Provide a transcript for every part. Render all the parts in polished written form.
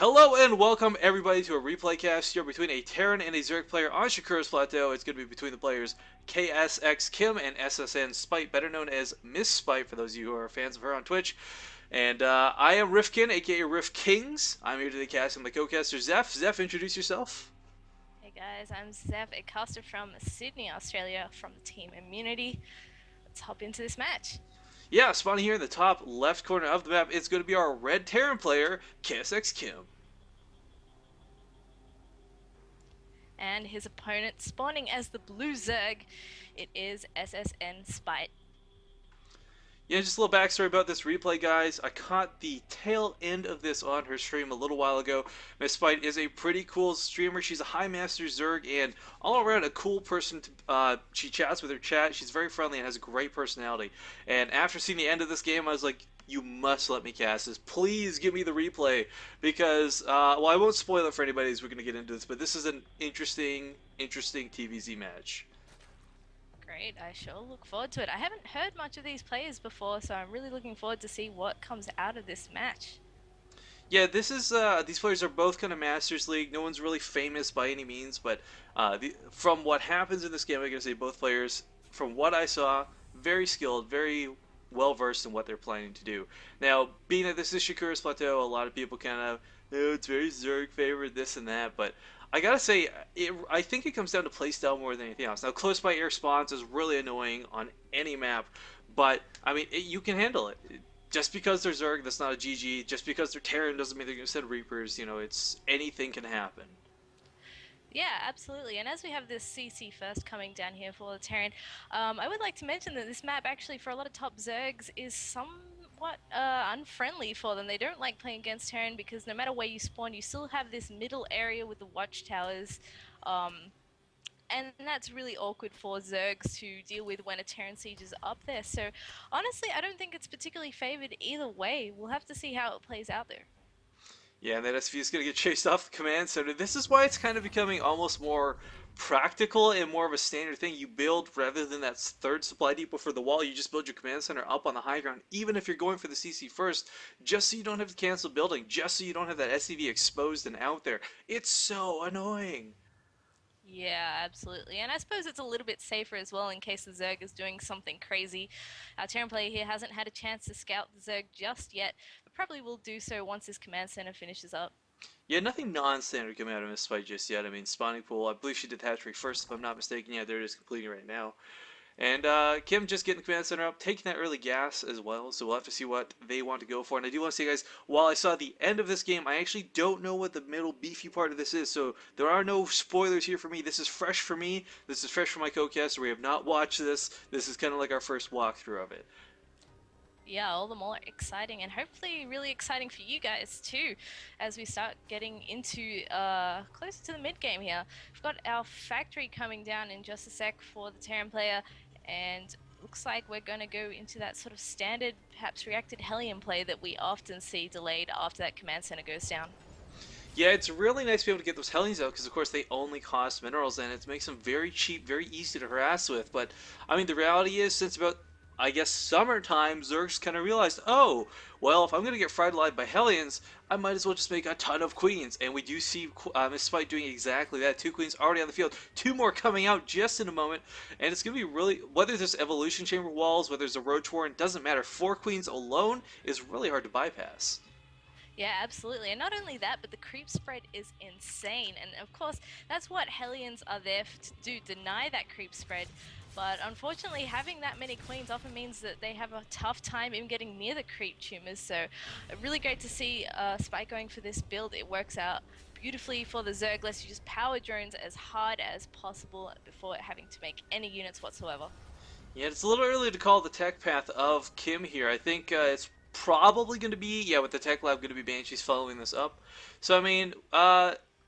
Hello and welcome everybody to a replay cast here between a Terran and a Zerg player on Shakur's Plateau. It's going to be between the players KSxKim and MsSpyte, better known as MsSpyte for those of you who are fans of her on Twitch. And I am Rifkin, aka Riff Kings. I'm here today casting my co-caster Zeph. Zeph, introduce yourself. Hey guys, I'm Zev, a caster from Sydney, Australia, from the team Immunity. Let's hop into this match. Yeah, spawning here in the top left corner of the map, it's going to be our red Terran player, KSxKim. And his opponent spawning as the blue Zerg, it is MsSpyte. Yeah, just a little backstory about this replay, guys. I caught the tail end of this on her stream a little while ago. MsSpyte is a pretty cool streamer. She's a high master Zerg and all around a cool person. She chats with her chat. She's very friendly and has a great personality. And after seeing the end of this game, I was like, you must let me cast this. Please give me the replay because, well, I won't spoil it for anybody as we're going to get into this, but this is an interesting TVZ match. Great, I sure look forward to it. I haven't heard much of these players before, so I'm really looking forward to see what comes out of this match. Yeah, this is these players are both kind of Masters League. No one's really famous by any means, but from what happens in this game, I gotta say both players, from what I saw, very skilled, very well versed in what they're planning to do. Now, being that this is Shakura's Plateau, a lot of people kind of, oh, it's very Zerg favored, this and that, but I gotta say, I think it comes down to playstyle more than anything else. Now, close by air spawns is really annoying on any map, but I mean, you can handle it. Just because they're Zerg, that's not a GG. Just because they're Terran doesn't mean they're going to send Reapers. You know, it's anything can happen. Yeah, absolutely. And as we have this CC first coming down here for the Terran, I would like to mention that this map actually for a lot of top Zergs is somewhat unfriendly for them. They don't like playing against Terran because no matter where you spawn, you still have this middle area with the watchtowers. Um, and that's really awkward for Zergs to deal with when a Terran siege is up there. So honestly, I don't think it's particularly favored either way. We'll have to see how it plays out there. Yeah, and that SV is going to get chased off the command center. This is why it's kind of becoming almost more practical and more of a standard thing. You build, rather than that third supply depot for the wall, you just build your command center up on the high ground, even if you're going for the CC first, just so you don't have to cancel building, just so you don't have that SCV exposed and out there. It's so annoying. Yeah, absolutely. And I suppose it's a little bit safer as well in case the Zerg is doing something crazy. Our Terran player here hasn't had a chance to scout the Zerg just yet, but probably will do so once his command center finishes up. Yeah, nothing non-standard coming out of MsSpyte just yet. I mean, spawning pool, I believe she did hatchery first, if I'm not mistaken. Yeah, there it is completing right now. And Kim just getting the command center up, taking that early gas as well, so we'll have to see what they want to go for. And I do want to say, guys, while I saw the end of this game, I actually don't know what the middle beefy part of this is, so there are no spoilers here for me. This is fresh for me. This is fresh for my co-caster. We have not watched this. This is kind of like our first walkthrough of it. Yeah, all the more exciting and hopefully really exciting for you guys too as we start getting into closer to the mid game here. We've got our factory coming down in just a sec for the Terran player, and looks like we're going to go into that sort of standard, perhaps reacted Hellion play that we often see delayed after that command center goes down. Yeah, it's really nice to be able to get those Hellions out because, of course, they only cost minerals and it makes them very cheap, very easy to harass with. But, I mean, the reality is, since about, I guess, summertime, Zergs kind of realized, oh, well, if I'm going to get fried alive by Hellions, I might as well just make a ton of Queens. And we do see MsSpyte doing exactly that. 2 Queens already on the field, 2 more coming out just in a moment. And it's going to be really, whether there's Evolution Chamber walls, whether there's a Roach Warren, doesn't matter. 4 Queens alone is really hard to bypass. Yeah, absolutely. And not only that, but the creep spread is insane. And of course, that's what Hellions are there to do, deny that creep spread. But unfortunately, having that many queens often means that they have a tough time even getting near the creep tumors. So really great to see Spike going for this build. It works out beautifully for the Zerg. Lets you just power drones as hard as possible before having to make any units whatsoever. Yeah, it's a little early to call the tech path of Kim here. I think it's probably going to be, yeah, with the tech lab going to be Banshees following this up. So, I mean,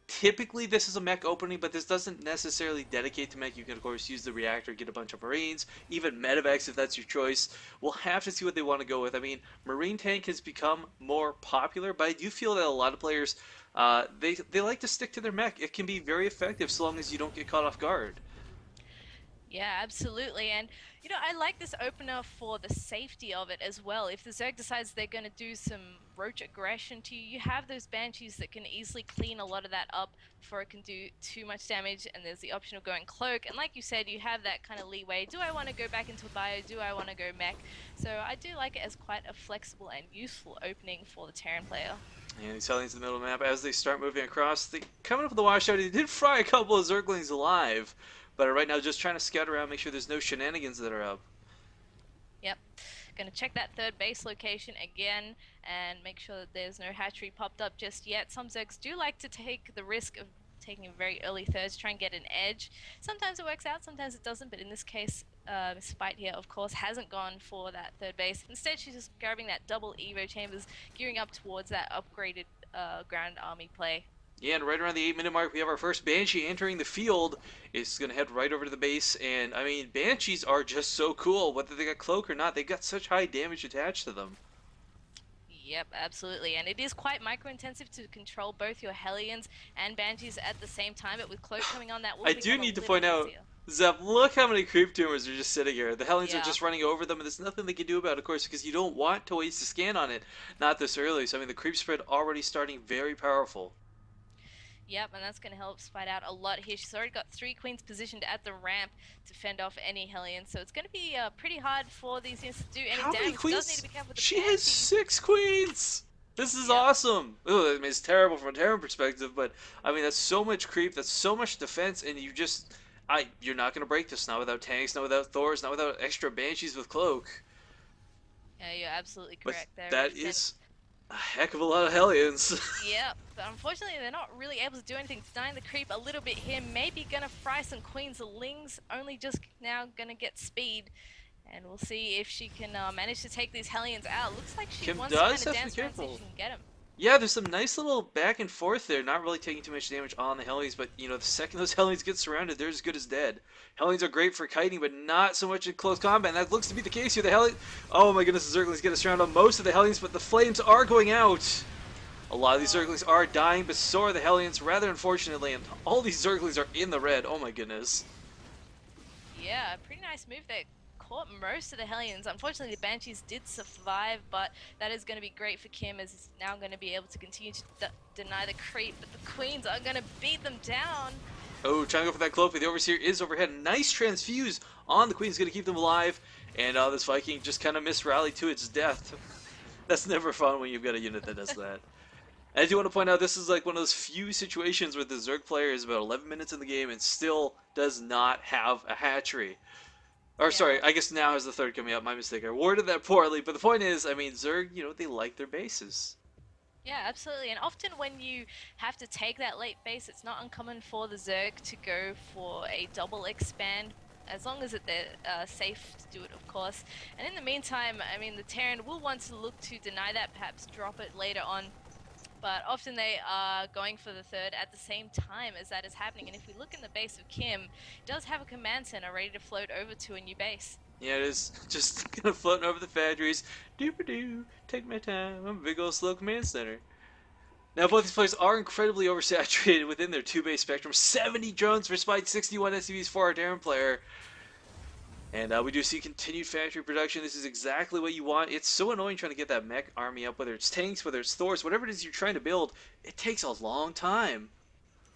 typically this is a mech opening, but this doesn't necessarily dedicate to mech. You can, of course, use the reactor, get a bunch of Marines, even Medivacs if that's your choice. We'll have to see what they want to go with. I mean, Marine tank has become more popular, but I do feel that a lot of players, they like to stick to their mech. It can be very effective so long as you don't get caught off guard. Yeah, absolutely. And, I like this opener for the safety of it as well. If the Zerg decides they're going to do some roach aggression to you, you have those Banshees that can easily clean a lot of that up before it can do too much damage. And there's the option of going Cloak. And like you said, you have that kind of leeway. Do I want to go back into Bio? Do I want to go Mech? So I do like it as quite a flexible and useful opening for the Terran player. And he's heading to the middle of the map as they start moving across. They coming up with the washout. He did fry a couple of Zerglings alive, but right now just trying to scout around, make sure there's no shenanigans that are up. Yep. Gonna check that third base location again and make sure that there's no hatchery popped up just yet. Some Zergs do like to take the risk of taking a very early third to try and get an edge. Sometimes it works out, sometimes it doesn't, but in this case, MsSpyte here, of course, hasn't gone for that third base. Instead, she's just grabbing that double Evo chambers, gearing up towards that upgraded ground army play. Yeah, and right around the 8-minute mark, we have our first Banshee entering the field. It's going to head right over to the base, and I mean, Banshees are just so cool. Whether they got Cloak or not, they've got such high damage attached to them. Yep, absolutely. And it is quite micro-intensive to control both your Hellions and Banshees at the same time, but with Cloak coming on, that will I do become a need to little point out, easier. Zep, look how many creep tumors are just sitting here. The Hellions are Yeah. just running over them, and there's nothing they can do about it, of course, because you don't want to waste a scan on it. Not this early, so I mean, the creep spread already starting very powerful. Yep, and that's going to help Spite out a lot here. She's already got 3 queens positioned at the ramp to fend off any Hellions, so it's going to be pretty hard for these units to do any How many damage. Does need to queens? be careful with the She has Banshees. 6 queens! This is Yep. awesome! Ugh, I mean, it's terrible from a Terran perspective, but I mean, that's so much creep, that's so much defense, and you just. You're not going to break this, not without tanks, not without Thors, not without extra Banshees with Cloak. Yeah, you're absolutely But correct there. that is a heck of a lot of Hellions. Yep, but unfortunately they're not really able to do anything. Denying the creep a little bit here. Maybe gonna fry some queens. The Ling's only just now gonna get speed. And we'll see if she can manage to take these Hellions out. Looks like she Kim wants to kind does of have to be dance around and see if careful. she can get him. Yeah, there's some nice little back and forth there, not really taking too much damage on the Hellions, but you know, the second those Hellions get surrounded, they're as good as dead. Hellions are great for kiting, but not so much in close combat, and that looks to be the case here. The Hellions, oh my goodness, the Zerglings get a surround on most of the Hellions, but the flames are going out. A lot of these Zerglings are dying, but so are the Hellions, rather unfortunately, and all these Zerglings are in the red. Oh my goodness. Yeah, pretty nice move there. Caught most of the Hellions. Unfortunately, the Banshees did survive, but that is going to be great for Kim, as he's now going to be able to continue to deny the creep, but the Queens are going to beat them down. Oh, trying to go for that cloak, but the Overseer is overhead. Nice transfuse on the Queen's going to keep them alive, and this Viking just kind of misrallied to its death. That's never fun when you've got a unit that does that. I do want to point out this is like one of those few situations where the Zerg player is about 11 minutes in the game and still does not have a hatchery. Or Yeah. sorry, I guess now has the third coming up. My mistake. I worded that poorly. But the point is, I mean, Zerg, you know, they like their bases. Yeah, absolutely. And often when you have to take that late base, it's not uncommon for the Zerg to go for a double expand, as long as they're safe to do it, of course. And in the meantime, I mean, the Terran will want to look to deny that, perhaps drop it later on. But often they are going for the third at the same time as that is happening. And if we look in the base of Kim, it does have a command center ready to float over to a new base. Yeah, it is just kind of floating over the factories. Doo-ba-doo, take my time. I'm a big old slow command center. Now, both these players are incredibly oversaturated within their two-base spectrum. 70 drones for Spite, 61 SCVs for our Darren player. And we do see continued factory production. This is exactly what you want. It's so annoying trying to get that mech army up, whether it's tanks, whether it's Thors, whatever it is you're trying to build. It takes a long time.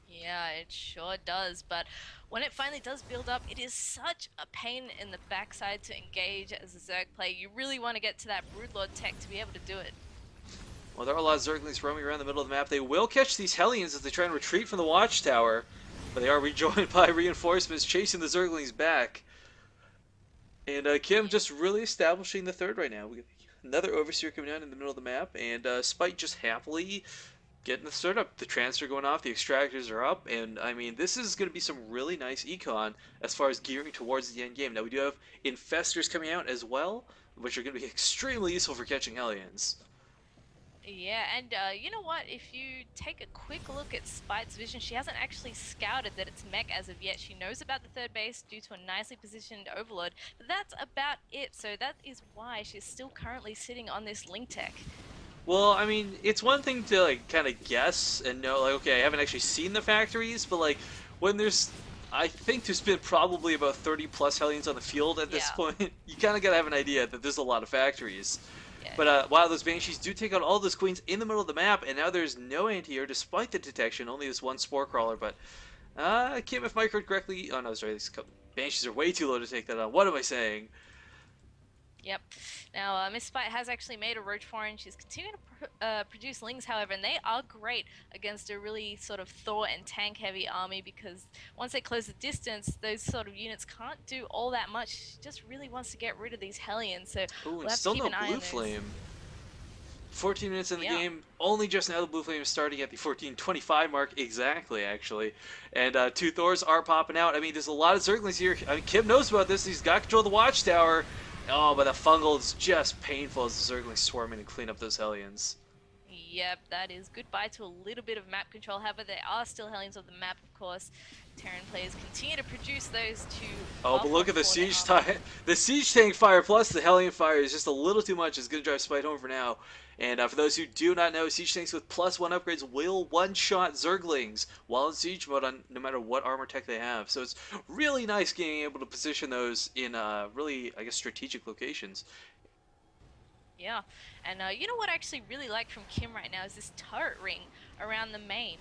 Yeah, it sure does. But when it finally does build up, it is such a pain in the backside to engage as a Zerg player. You really want to get to that Broodlord tech to be able to do it. Well, there are a lot of Zerglings roaming around the middle of the map. They will catch these Hellions as they try and retreat from the watchtower, but they are rejoined by reinforcements chasing the Zerglings back. And Kim just really establishing the third right now. We got another Overseer coming down in the middle of the map, and Spite just happily getting the start up. The transfer going off, the extractors are up, and I mean, this is going to be some really nice econ as far as gearing towards the end game. Now, we do have Infestors coming out as well, which are going to be extremely useful for catching Hellions. Yeah, and you know what? If you take a quick look at Spite's vision, she hasn't actually scouted that it's mech as of yet. She knows about the third base due to a nicely positioned overlord, but that's about it. So that is why she's still currently sitting on this link tech. Well, I mean, it's one thing to like kind of guess and know, like, okay, I haven't actually seen the factories, but like when there's I think there's been probably about 30 plus Hellions on the field at this Yeah, point. You kind of got to have an idea that there's a lot of factories. yeah, But wow, those Banshees do take out all those Queens in the middle of the map, and now there's no anti-air despite the detection, only this one Spore Crawler. But Kim, if microed correctly, oh no, sorry, these Banshees are way too low to take that on. What am I saying? yep. Now, MsSpyte has actually made a Roach Foreign. She's continuing to produce Lings, however, and they are great against a really sort of Thor and tank-heavy army because once they close the distance, those sort of units can't do all that much. She just really wants to get rid of these Hellions, so Ooh, and we'll have to still keep no an eye Blue on those. Flame. 14 minutes in the Yeah. game. Only just now the Blue Flame is starting at the 14:25 mark exactly, actually. And two Thors are popping out. I mean, there's a lot of Zerglings here. I mean, Kim knows about this. He's got control of the Watchtower. Oh, but the Fungal is just painful as the Zerglings swarm in and clean up those Hellions. Yep, that is goodbye to a little bit of map control. However, there are still Hellions on the map, of course. Terran players continue to produce those to Oh, but buff look up at the for their siege army. time. The siege tank fire plus the Hellion fire is just a little too much. It's going to drive Spite home for now. And for those who do not know, siege tanks with +1 upgrades will one-shot Zerglings while in siege mode on no matter what armor tech they have. So it's really nice being able to position those in really, I guess, strategic locations. Yeah, and you know what I actually really like from Kim right now is this turret ring around the main.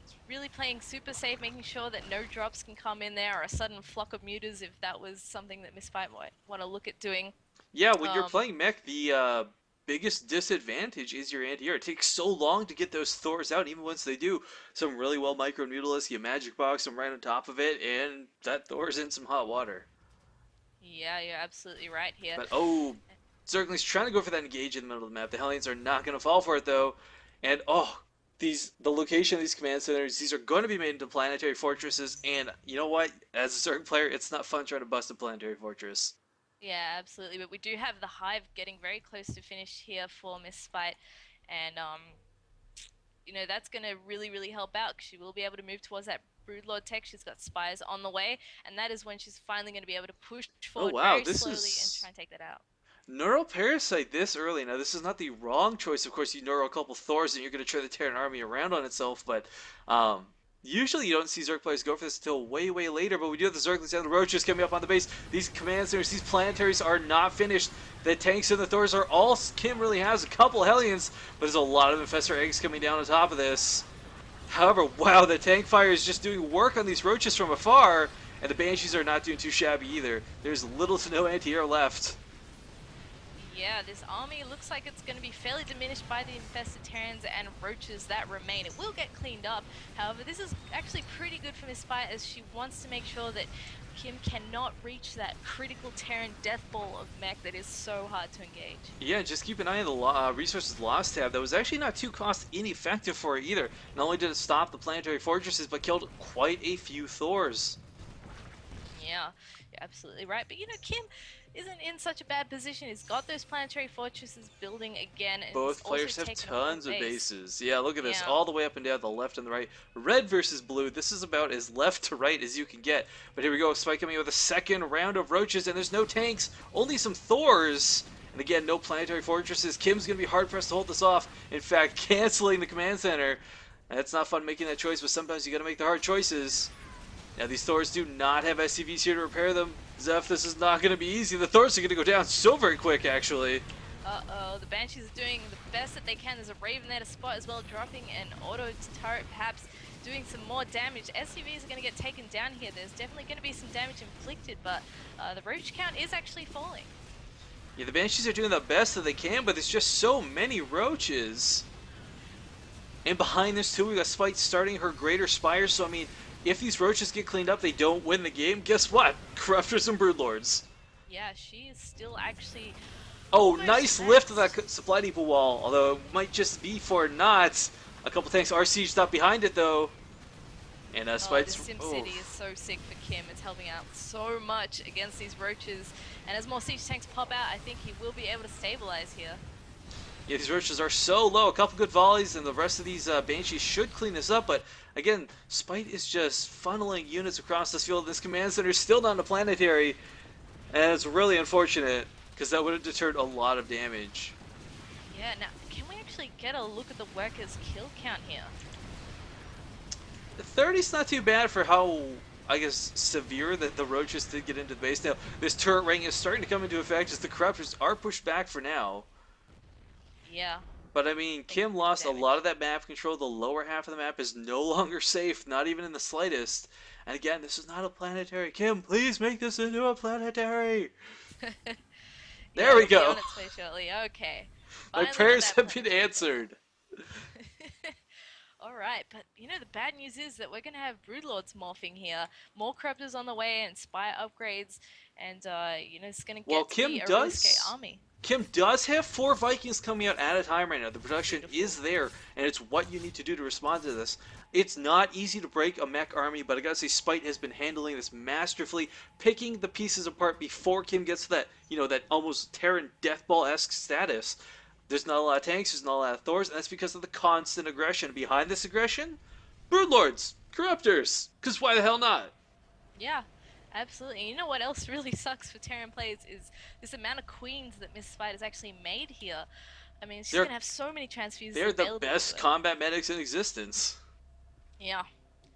It's really playing super safe, making sure that no drops can come in there or a sudden flock of mutas if that was something that MsSpyte might want to look at doing. Yeah, when you're Um, playing mech, the biggest disadvantage is your anti-air. It takes so long to get those Thors out, even once they do. Some really well micro-mutalists, you magic box them right on top of it, and that Thor's in some hot water. yeah, you're absolutely right here. But oh, Zergling's trying to go for that engage in the middle of the map. The Hellions are not going to fall for it though, and oh, the location of these command centers, these are going to be made into planetary fortresses. And you know what? As a Zerg player, it's not fun trying to bust a planetary fortress. Yeah, absolutely. But we do have the Hive getting very close to finish here for MsSpyte, and that's going to really, really help out because she will be able to move towards that Broodlord tech. She's got Spires on the way, and that is when she's finally going to be able to push Oh forward wow, very this slowly and is try and take that out. Neural Parasite this early. Now, this is not the wrong choice. Of course, you neural a couple Thors and you're going to try to tear an army around on itself, but um, usually you don't see Zerg players go for this until way, way later, but we do have the Zerglings and the Roaches coming up on the base. These command centers, these planetaries are not finished. The tanks and the Thors are all Kim really has. A couple Hellions, but there's a lot of Infestor eggs coming down on top of this. However, wow, the tank fire is just doing work on these Roaches from afar, and the Banshees are not doing too shabby either. There's little to no anti-air left. Yeah, this army looks like it's going to be fairly diminished by the infested Terrans and Roaches that remain. It will get cleaned up. However, this is actually pretty good for MsSpyte as she wants to make sure that Kim cannot reach that critical Terran death ball of mech that is so hard to engage. Yeah, just keep an eye on the resources lost tab. That was actually not too cost ineffective for it either. Not only did it stop the planetary fortresses, but killed quite a few Thors. Yeah, you're absolutely right. But Kim isn't in such a bad position. He's got those planetary fortresses building again, and Both he's also players have taken a tons of base. bases. Yeah, look at this. Yeah. All the way up and down the left and the right. Red versus blue. This is about as left to right as you can get. But here we go. Spike coming with a second round of Roaches, and there's no tanks. Only some Thors. And again, no planetary fortresses. Kim's going to be hard-pressed to hold this off. In fact, canceling the command center. It's not fun making that choice, but sometimes you got to make the hard choices. Now, these Thors do not have SCVs here to repair them. Zeph, this is not going to be easy. The Thors are going to go down so very quick, actually. Uh-oh, the Banshees are doing the best that they can. There's a Raven there to spot as well, dropping an auto turret, perhaps doing some more damage. SCVs are going to get taken down here. There's definitely going to be some damage inflicted, but the Roach count is actually falling. Yeah, the Banshees are doing the best that they can, but there's just so many Roaches. And behind this, too, we got Spite starting her Greater Spire, so, I mean, if these Roaches get cleaned up, they don't win the game. Guess what? Corruptors and Broodlords. Yeah, she is still actually Oh, almost nice lift of maxed. that supply depot wall, although it might just be for knots. A couple tanks are sieged up behind it, though. And Oh, Spite's... this oh. SimCity is so sick for Kim. It's helping out so much against these Roaches. And as more siege tanks pop out, I think he will be able to stabilize here. Yeah, these Roaches are so low. A couple good volleys, and the rest of these Banshees should clean this up. But again, Spite is just funneling units across this field. This command center is still not in a planetary, and it's really unfortunate because that would have deterred a lot of damage. Yeah, now, can we actually get a look at the workers' kill count here? The 30's not too bad for how I guess, severe that the roaches did get into the base. Now, this turret ring is starting to come into effect as the corruptors are pushed back for now. Yeah, But I mean, taking Kim some lost a lot of damage. that map control. The lower half of the map is no longer safe, not even in the slightest. And again, this is not a planetary. Kim, please make this into a planetary. Yeah, There we it'll be go. on its way shortly. Okay. My Finally got prayers that have been planetary answered. going. Alright, but you know the bad news is that we're gonna have Broodlords morphing here. More Corruptors on the way and Spire upgrades, and you know, it's gonna Well, get to be a really scary army. Kim does have 4 Vikings coming out at a time right now. The production Beautiful. is there, and it's what you need to do to respond to this. It's not easy to break a mech army, but I gotta say, Spite has been handling this masterfully, picking the pieces apart before Kim gets to that, that almost Terran Deathball-esque status. There's not a lot of tanks, there's not a lot of Thors, and that's because of the constant aggression. Behind this aggression, Broodlords, Corruptors, because why the hell not? Yeah, absolutely. And you know what else really sucks for Terran players is this amount of queens that MsSpyte has actually made here. I mean, she's They're gonna have so many transfuses they're the available to best her. combat medics in existence. Yeah,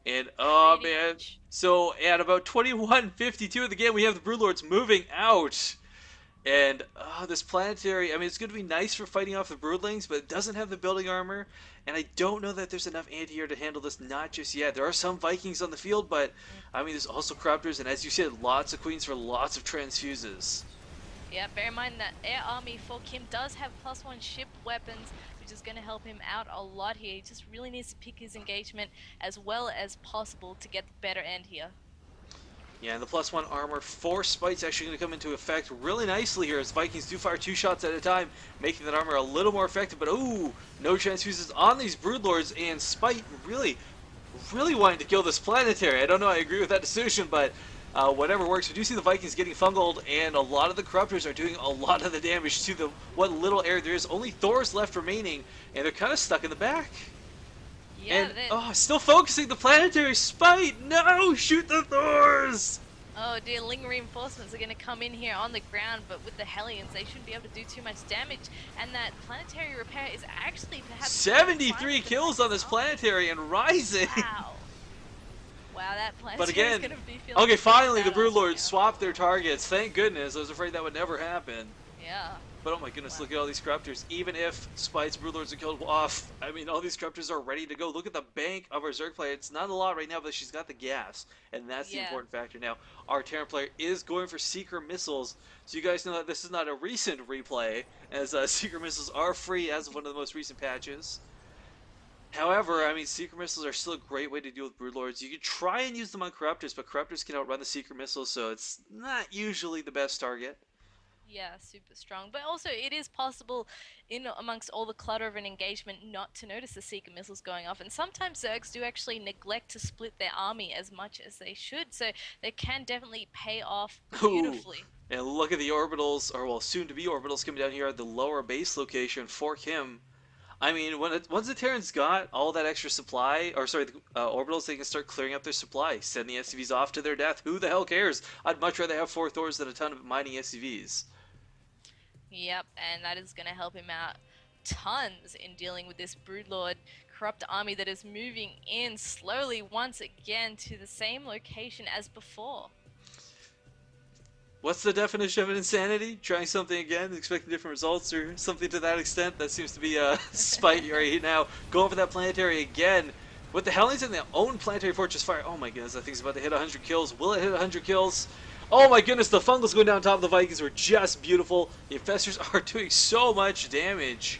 And oh pretty man, much. so at about 21:52 of the game, we have the Broodlords moving out. And this planetary, I mean, it's going to be nice for fighting off the Broodlings, but it doesn't have the building armor. And I don't know that there's enough anti-air to handle this, not just yet. There are some Vikings on the field, but Mm. I mean, there's also Corruptors, and as you said, lots of Queens for lots of transfuses. Yeah, bear in mind that Air Army for Kim does have +1 ship weapons, which is going to help him out a lot here. He just really needs to pick his engagement as well as possible to get the better end here. Yeah, and the +1 armor for Spite's actually going to come into effect really nicely here as Vikings do fire 2 shots at a time, making that armor a little more effective. But ooh, no transfuses on these Broodlords, and Spite really wanting to kill this planetary. I don't know, I agree with that decision, but whatever works. We do see the Vikings getting fungled, and a lot of the Corruptors are doing a lot of the damage to the what little air there is. Only Thor's left remaining, and they're kind of stuck in the back. Yeah, And, still focusing the planetary. Spite! No! Shoot the Thors! oh dear, Ling reinforcements are going to come in here on the ground, but with the Hellions, they shouldn't be able to do too much damage. And that planetary repair is actually perhaps 73 kills on this planetary and rising! Wow. Wow, that But planetary is again, going to be feeling okay, finally the bad on Broodlords here. swapped their targets. Thank goodness. I was afraid that would never happen. Yeah. But oh my goodness, Wow. look at all these Corruptors. Even if Spite's Broodlords are killed off, I mean, all these Corruptors are ready to go. Look at the bank of our Zerg player. It's not a lot right now, but she's got the gas. And that's the Yeah. important factor now. Our Terran player is going for Seeker Missiles. So you guys know that this is not a recent replay, as Seeker Missiles are free as of one of the most recent patches. However, I mean, Seeker Missiles are still a great way to deal with Broodlords. You can try and use them on Corruptors, but Corruptors can outrun the Seeker Missiles, so it's not usually the best target. Yeah, super strong. But also, it is possible, in amongst all the clutter of an engagement, not to notice the Seeker missiles going off. And sometimes Zergs do actually neglect to split their army as much as they should, so they can definitely pay off beautifully. And look at the orbitals, or well, soon to be orbitals coming down here at the lower base location for Kim. I mean, once the Terrans got all that extra supply, or sorry, the orbitals, they can start clearing up their supply. Send the SCVs off to their death. Who the hell cares? I'd much rather have 4 Thors than a ton of mining SCVs. Yep, and that is going to help him out tons in dealing with this Broodlord corrupt army that is moving in slowly once again to the same location as before. What's the definition of an insanity? Trying something again, expecting different results, or something to that extent? That seems to be Spite right now. Going for that planetary again. With the Hellions in their own planetary fortress fire. Oh my goodness, that thing's about to hit 100 kills. Will it hit 100 kills? Oh my goodness, the fungals going down top of the Vikings were just beautiful. The Infestors are doing so much damage.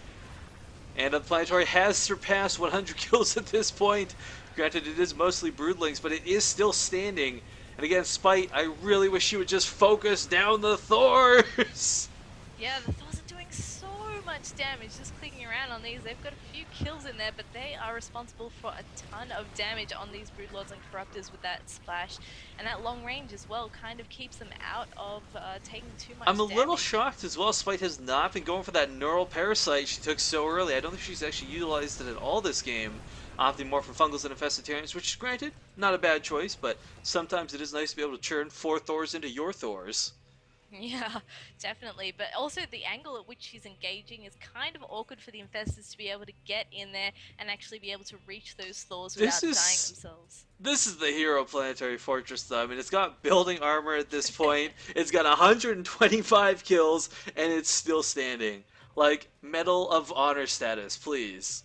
And the planetary has surpassed 100 kills at this point. Granted, it is mostly Broodlings, but it is still standing. And again, Spite, I really wish you would just focus down the Thors. Yeah, the Thors are doing so much damage just clicking around on these. They've got a few kills in there, but they are responsible for a ton of damage on these Broodlords and Corruptors with that splash. And that long range as well kind of keeps them out of taking too much I'm a damage. little shocked as well. Spite has not been going for that neural parasite she took so early. I don't think she's actually utilized it at all this game. Opting more for fungals and infested Terrans, which, granted, not a bad choice, but sometimes it is nice to be able to churn 4 Thors into your Thors. Yeah, definitely. But also the angle at which she's engaging is kind of awkward for the infestors to be able to get in there and actually be able to reach those Thors This without dying is themselves. this is the hero planetary fortress though. I mean, it's got building armor at this point. It's got 125 kills and it's still standing. Like Medal of Honor status, please.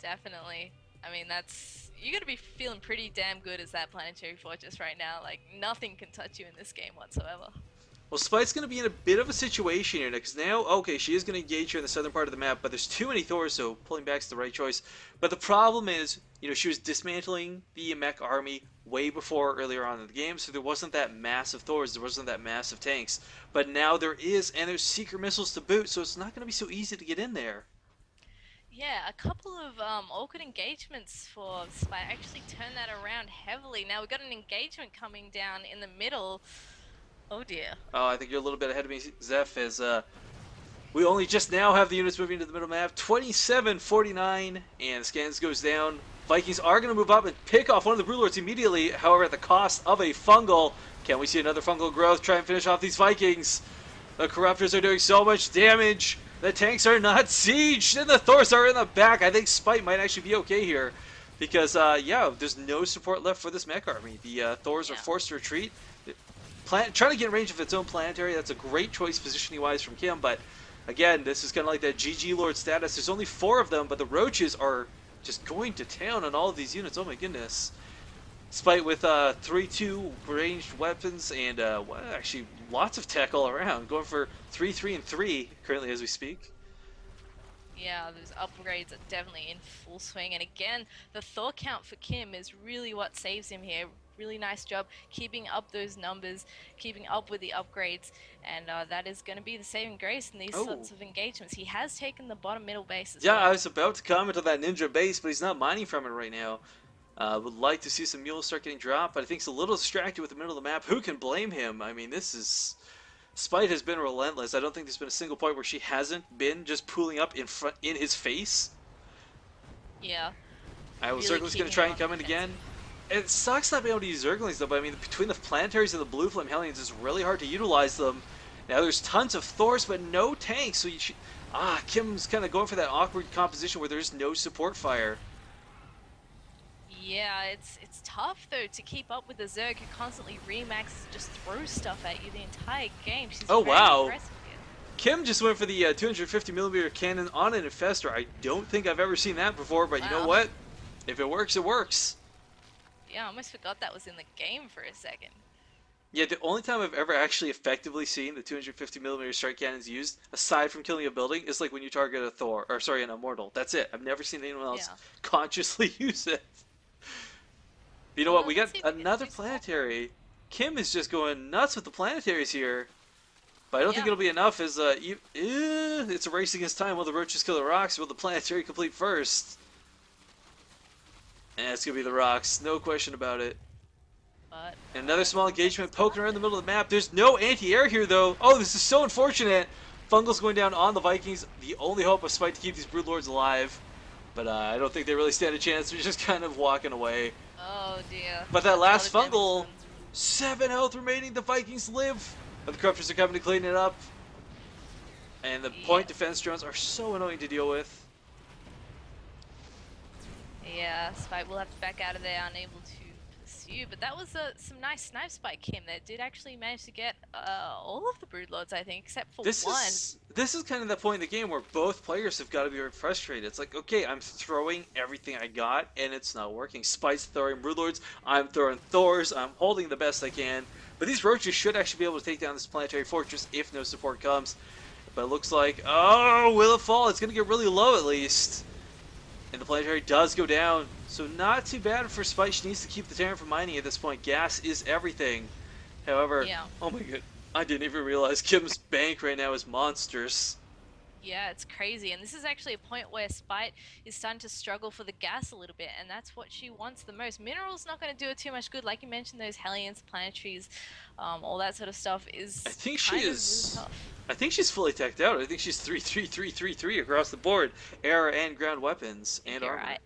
Definitely. I mean, that's you got to be feeling pretty damn good as that planetary fortress right now. Like nothing can touch you in this game whatsoever. Well, Spite's going to be in a bit of a situation here because now, okay, she is going to engage here in the southern part of the map, but there's too many Thors, so pulling back's the right choice. But the problem is, she was dismantling the mech army way before earlier on in the game, so there wasn't that massive Thors, there wasn't that massive tanks. But now there is, and there's secret missiles to boot, so it's not going to be so easy to get in there. Yeah, a couple of awkward engagements for Spy actually turned that around heavily. Now we've got an engagement coming down in the middle. Oh dear. Oh, I think you're a little bit ahead of me, Zeph, as we only just now have the units moving to the middle map. 27-49, and Scans goes down. Vikings are going to move up and pick off one of the Broodlords immediately, however, at the cost of a fungal. Can we see another fungal growth? Try and finish off these Vikings. The Corruptors are doing so much damage. The tanks are not sieged, and the Thors are in the back. I think Spite might actually be okay here. Because, yeah, there's no support left for this mech army. The Thors are forced to retreat. Trying to get in range of its own planetary, that's a great choice positioning-wise from Kim, but again, this is kind of like that GG Lord status. There's only 4 of them, but the Roaches are just going to town on all of these units. Oh my goodness. Spite with 3-2 ranged weapons and well, actually lots of tech all around. Going for 3-3 and 3 currently as we speak. Yeah, those upgrades are definitely in full swing. And again, the Thor count for Kim is really what saves him here. Really nice job keeping up those numbers, keeping up with the upgrades, and that is going to be the saving grace in these sorts of engagements. He has taken the bottom middle base as well. I was about to comment on that ninja base, but he's not mining from it right now. Would like to see some mules start getting dropped, but I think he's a little distracted with the middle of the map. Who can blame him? I mean, this is... Spite has been relentless. I don't think there's been a single point where she hasn't been just pulling up in his face. Yeah. Really Zergling's going to try and come in again. It sucks not being able to use Zerglings though, but I mean, between the Planetaries and the Blue Flame Hellions, it's really hard to utilize them. Now there's tons of Thors, but no tanks, so you should... Kim's kind of going for that awkward composition where there's no support fire. Yeah, it's tough though to keep up with the Zerg who constantly remaxes, just throws stuff at you the entire game. She's very aggressive here. Kim just went for the 250mm cannon on an Infestor. I don't think I've ever seen that before, but you know what? If it works, it works. Yeah, I almost forgot that was in the game for a second. Yeah, the only time I've ever actually effectively seen the 250mm strike cannons used, aside from killing a building, is like when you target a Thor, or sorry, an Immortal. That's it. I've never seen anyone else consciously use it. You know what? We got another planetary. Kim is just going nuts with the planetaries here. But I don't think it'll be enough as it's a race against time. Will the Roaches kill the rocks? Will the planetary complete first? And it's going to be the rocks. No question about it. But, and another small engagement poking around the middle of the map. There's no anti-air here, though. Oh, this is so unfortunate. Fungal's going down on the Vikings. The only hope of Spite to keep these Broodlords alive. But I don't think they really stand a chance. They're just kind of walking away. Oh, dear. But that last Fungal, 7 health remaining. The Vikings live. But the Corruptors are coming to clean it up. And the point defense drones are so annoying to deal with. Yeah, Spite will have to back out of there, unable to pursue. But that was some nice snipes by Kim. They did actually manage to get all of the Broodlords, I think, except for one. This is kind of the point in the game where both players have got to be very frustrated. It's like, okay, I'm throwing everything I got, and it's not working. Spite's throwing Broodlords, I'm throwing Thors, I'm holding the best I can. But these Roaches should actually be able to take down this planetary fortress if no support comes. But it looks like, oh, will it fall? It's going to get really low at least. And the planetary does go down. So not too bad for Spite. She needs to keep the Terran from mining at this point. Gas is everything. However, oh my god, I didn't even realize Kim's bank right now is monsters. Yeah, it's crazy. And this is actually a point where Spite is starting to struggle for the gas a little bit, and that's what she wants the most. Mineral's not going to do her too much good. Like you mentioned, those Hellions, planetaries, all that sort of stuff is really tough. I think she's fully teched out. I think she's 3-3-3-3-3 across the board. Air and ground weapons and armor. Right.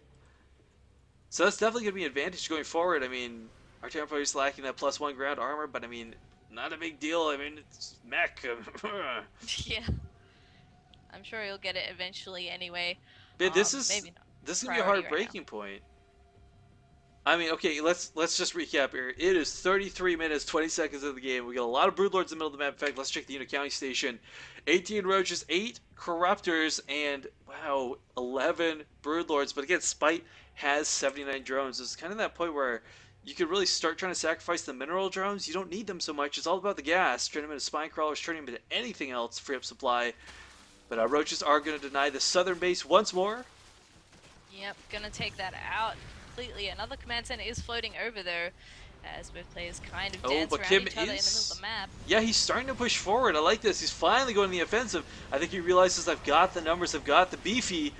So that's definitely going to be an advantage going forward. I mean, our Terran player is lacking that +1 ground armor, but I mean, not a big deal. I mean, it's mech. Yeah, I'm sure he'll get it eventually anyway. Man, Maybe not this is gonna be a priority hard right now. breaking point. I mean, okay, let's just recap here. It is 33 minutes, 20 seconds of the game. We got a lot of Broodlords in the middle of the map. In fact, let's check the unit counting station. 18 Roaches, 8 Corruptors, and, wow, 11 Broodlords. But again, Spite has 79 drones. It's kind of that point where you could really start trying to sacrifice the mineral drones. You don't need them so much. It's all about the gas. Turn them into spine crawlers, turn them into anything else, free up supply. But Roaches are going to deny the southern base once more. Yep, gonna take that out completely. Another command center is floating over though, as both players kind of dance but around Kim each other in the middle of the map. Yeah, he's starting to push forward. I like this. He's finally going to the offensive. I think he realizes I've got the numbers, I've got the beefy,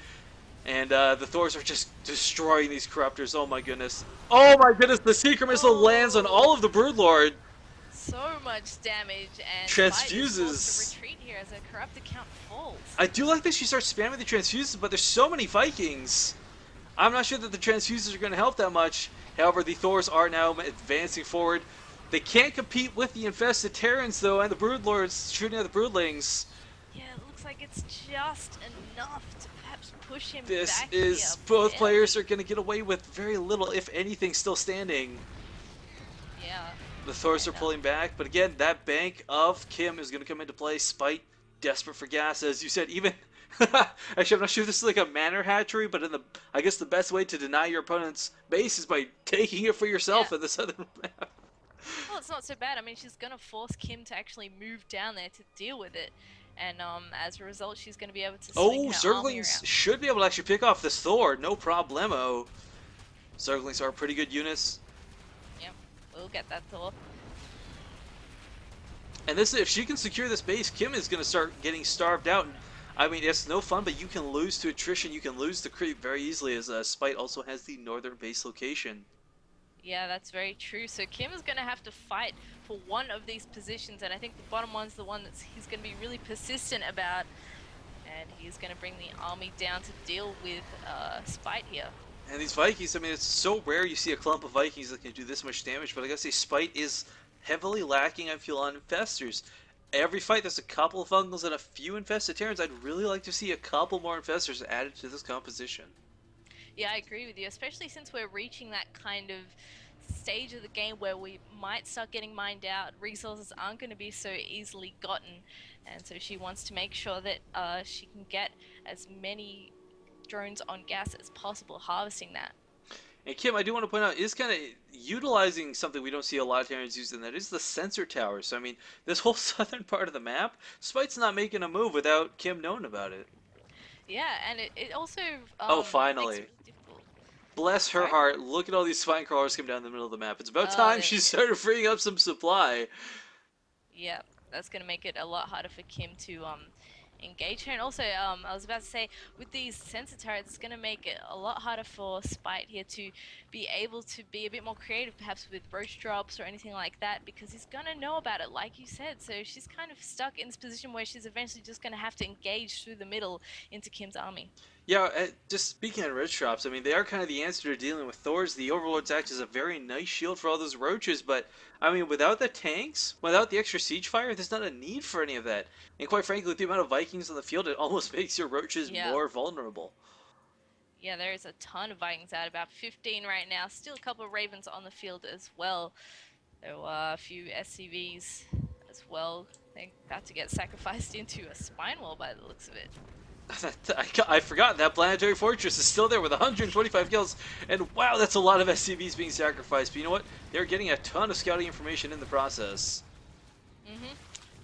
and the Thors are just destroying these Corruptors. Oh my goodness. Oh my goodness, the Secret Missile lands on all of the Broodlord. So much damage, and Transfuses. to retreat here as a Corruptor count falls. I do like that she starts spamming the transfuses, but there's so many Vikings. I'm not sure that the transfuses are going to help that much. However, the Thors are now advancing forward. They can't compete with the infested Terrans, though, and the Broodlords shooting at the Broodlings. Yeah, it looks like it's just enough to perhaps push him This back is, here. both players are going to get away with very little, if anything, still standing. Yeah. The Thors are pulling back, but again, that bank of Kim is going to come into play. Spite, desperate for gas, as you said, even... Actually, I'm not sure if this is like a manor hatchery, but I guess the best way to deny your opponent's base is by taking it for yourself in the southern map. Well, it's not so bad. I mean, she's gonna force Kim to actually move down there to deal with it, and as a result, she's gonna be able to swing her army Zerglings around. should be able to actually pick off this Thor, no problemo. Zerglings are pretty good units. Yep, we'll get that Thor. And this, if she can secure this base, Kim is going to start getting starved out. I mean, it's no fun, but you can lose to attrition. You can lose to creep very easily, as Spite also has the northern base location. Yeah, that's very true. So Kim is going to have to fight for one of these positions, and I think the bottom one's the one that he's going to be really persistent about. And he's going to bring the army down to deal with Spite here. And these Vikings, I mean, it's so rare you see a clump of Vikings that can do this much damage, but I gotta say, Spite is heavily lacking, I feel, on infestors. Every fight, there's a couple of fungals and a few infested Terrans. I'd really like to see a couple more infestors added to this composition. Yeah, I agree with you, especially since we're reaching that kind of stage of the game where we might start getting mined out. Resources aren't going to be so easily gotten, and so she wants to make sure that she can get as many drones on gas as possible, harvesting that. And Kim, I do want to point out, is kind of utilizing something we don't see a lot of Terrans use, and that is the sensor tower. So, I mean, this whole southern part of the map, Spite's not making a move without Kim knowing about it. Yeah, and it also finally. makes it difficult. Bless her heart, look at all these spine crawlers come down the middle of the map. It's about time she Yeah. started freeing up some supply. Yeah, that's going to make it a lot harder for Kim to engage her. And also, I was about to say, with these sensor turrets, it's going to make it a lot harder for Spite here to be able to be a bit more creative, perhaps with roach drops or anything like that, because he's going to know about it, like you said. So she's kind of stuck in this position where she's eventually just going to have to engage through the middle into Kim's army. Yeah, just speaking of roach drops, I mean, they are kind of the answer to dealing with Thors. The Overlords act as a very nice shield for all those roaches, but, I mean, without the tanks, without the extra siege fire, there's not a need for any of that. And quite frankly, with the amount of Vikings on the field, it almost makes your roaches more vulnerable. Yeah, there is a ton of Vikings out, about 15 right now. Still a couple of Ravens on the field as well. There were a few SCVs as well. They're about to get sacrificed into a spine wall by the looks of it. I forgot that planetary fortress is still there with 125 kills, and wow, that's a lot of SCVs being sacrificed. But you know what? They're getting a ton of scouting information in the process.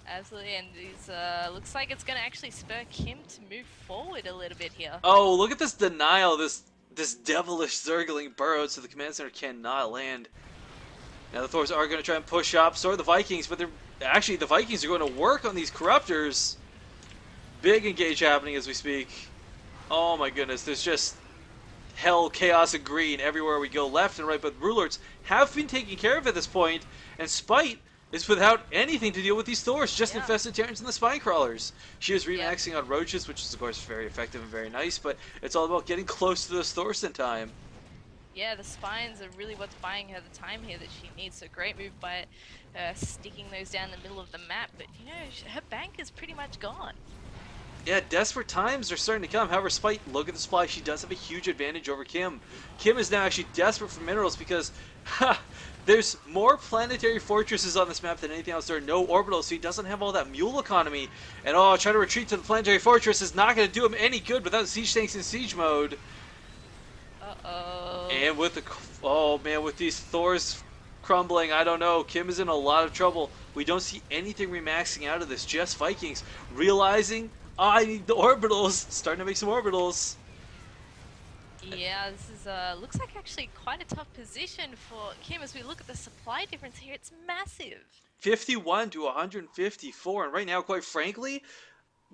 Absolutely, and these looks like it's going to actually spur Kim to move forward a little bit here. Oh, look at this denial, this devilish Zergling burrow, so the command center cannot land. Now the Thors are going to try and push up, so are the Vikings, but actually the Vikings are going to work on these Corruptors. Big engage happening as we speak. Oh my goodness, there's just hell, chaos, and green everywhere we go, left and right, but Rulers have been taking care of at this point, and Spite is without anything to deal with these Thors, just infested Terrans and the Spine Crawlers. She is remaxing on Roaches, which is of course very effective and very nice, but it's all about getting close to those Thors in time. Yeah, the spines are really what's buying her the time here that she needs. So great move by sticking those down the middle of the map. But you know, her bank is pretty much gone. Yeah, desperate times are starting to come. However, Spite, look at the supply. She does have a huge advantage over Kim. Kim is now actually desperate for minerals because there's more planetary fortresses on this map than anything else. There are no orbitals, so he doesn't have all that mule economy. And oh, trying to retreat to the planetary fortress is not going to do him any good without siege tanks in siege mode. Uh-oh. And with the oh man, with these Thors crumbling, I don't know. Kim is in a lot of trouble. We don't see anything remaxing out of this. Just Vikings realizing, oh, I need the orbitals. Starting to make some orbitals. Yeah, this is looks like actually quite a tough position for Kim as we look at the supply difference here. It's massive. 51 to 154, and right now, quite frankly,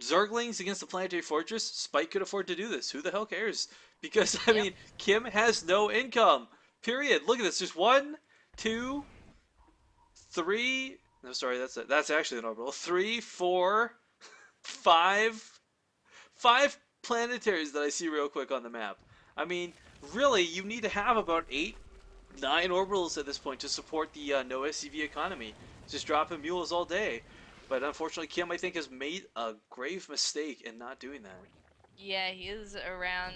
Zerglings against the Planetary Fortress, Spike could afford to do this. Who the hell cares? Because I Yep. mean, Kim has no income. Period. Look at this. There's one, two, three. No, sorry, that's actually an orbital. Three, four, five, five planetaries that I see real quick on the map. I mean, really, you need to have about eight, nine orbitals at this point to support the no SCV economy. Just dropping mules all day. But unfortunately, Kim, I think, has made a grave mistake in not doing that. Yeah, he is around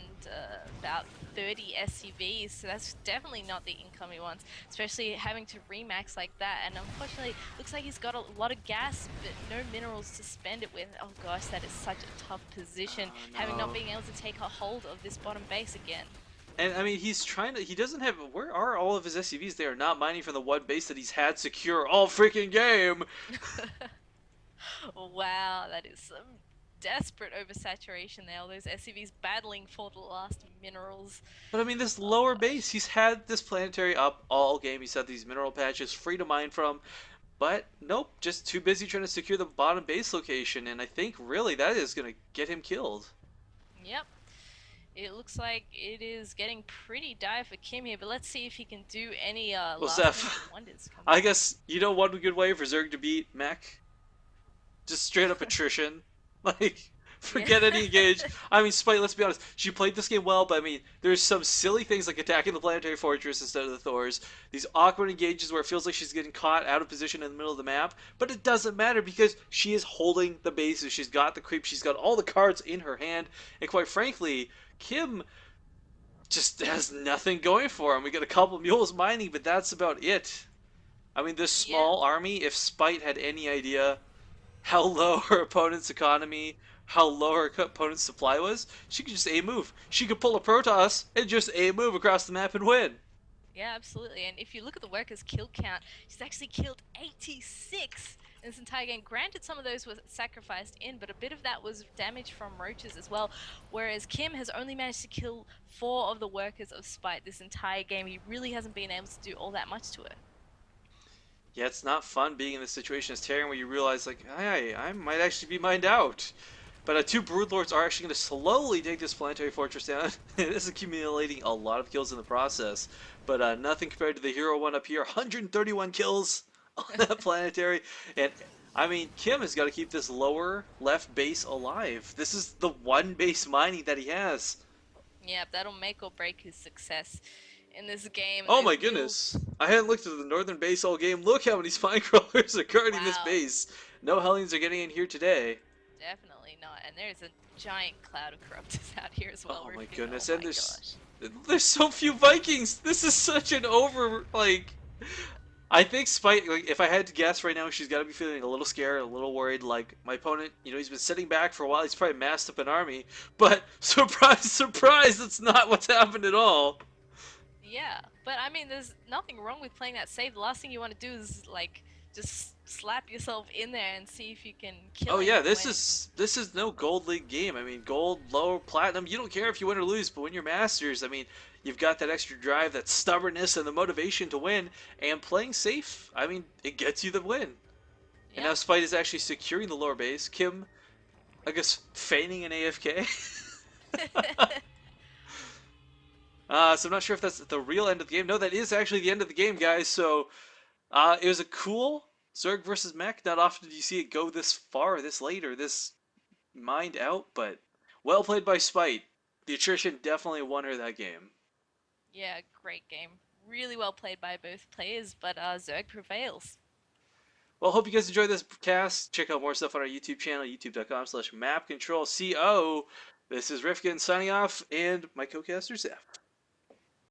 about 30 SCVs, so that's definitely not the income he wants, especially having to remax like that. And unfortunately, looks like he's got a lot of gas, but no minerals to spend it with. Oh gosh, that is such a tough position, Oh having not no. being able to take a hold of this bottom base again. And I mean, he's trying to. He doesn't have. Where are all of his SCVs? They are not mining from the one base that he's had secure all freaking game. Wow, that is some desperate oversaturation there. All those SCVs battling for the last minerals. But I mean, this Oh lower base, gosh. he's had this planetary up all game. He's had these mineral patches free to mine from. But nope, just too busy trying to secure the bottom base location. And I think really that is going to get him killed. Yep. It looks like it is getting pretty dire for Kim here, but let's see if he can do any Well, last minute Seth, wonders coming I up. guess you know one good way for Zerg to beat Mech? Just straight up attrition. Like, Yeah. forget any engage. I mean, Spite, let's be honest, she played this game well, but I mean, there's some silly things like attacking the planetary fortress instead of the Thors. These awkward engages where it feels like she's getting caught out of position in the middle of the map, but it doesn't matter because she is holding the bases. She's got the creep, she's got all the cards in her hand, and quite frankly, Kim just has nothing going for him. We get a couple mules mining, but that's about it. I mean, this Yeah. small army, if Spite had any idea how low her opponent's economy, how low her opponent's supply was, she could just A move. She could pull a Protoss and just A move across the map and win. Yeah, absolutely. And if you look at the workers' kill count, she's actually killed 86 in this entire game. Granted, some of those were sacrificed in, but a bit of that was damage from roaches as well. Whereas Kim has only managed to kill 4 of the workers of Spite this entire game. He really hasn't been able to do all that much to her. Yeah, it's not fun being in this situation as Terran where you realize, like, hey, I might actually be mined out. But two Broodlords are actually going to slowly take this planetary fortress down. It is accumulating a lot of kills in the process. But nothing compared to the hero one up here. 131 kills on that planetary. And, I mean, Kim has got to keep this lower left base alive. This is the one base mining that he has. Yeah, that'll make or break his success in this game. And Oh those my mules, goodness. I hadn't looked at the northern base all game. Look how many spine crawlers are guarding this wow, base. No Hellions are getting in here today. definitely not. And there's a giant cloud of corruptors out here as well, Oh my roofing. Oh goodness. And my there's gosh. there's so few Vikings. This is such an over like I think Spite, like, if I had to guess right now, she's got to be feeling a little scared, a little worried. Like, my opponent, he's been sitting back for a while. He's probably massed up an army. But, surprise, surprise, that's not what's happened at all. Yeah, but I mean, there's nothing wrong with playing that safe. The last thing you want to do is like just slap yourself in there and see if you can kill Oh him yeah, this when. is this is no gold league game. I mean, gold, low, platinum, you don't care if you win or lose, but when you're masters, I mean, you've got that extra drive, that stubbornness, and the motivation to win. And playing safe, I mean, it gets you the win. And now Yep. Spite is actually securing the lower base. Kim, I guess, feigning an AFK. So I'm not sure if that's the real end of the game. No, that is actually the end of the game, guys. So it was a cool Zerg versus Mech. Not often do you see it go this far, this late, or this mined out, but well played by Spite. The attrition definitely won her that game. Yeah, great game. Really well played by both players, but Zerg prevails. Well, hope you guys enjoyed this cast. Check out more stuff on our YouTube channel, youtube.com/mapcontrolco. This is Rifkin signing off, and my co-caster Zeph.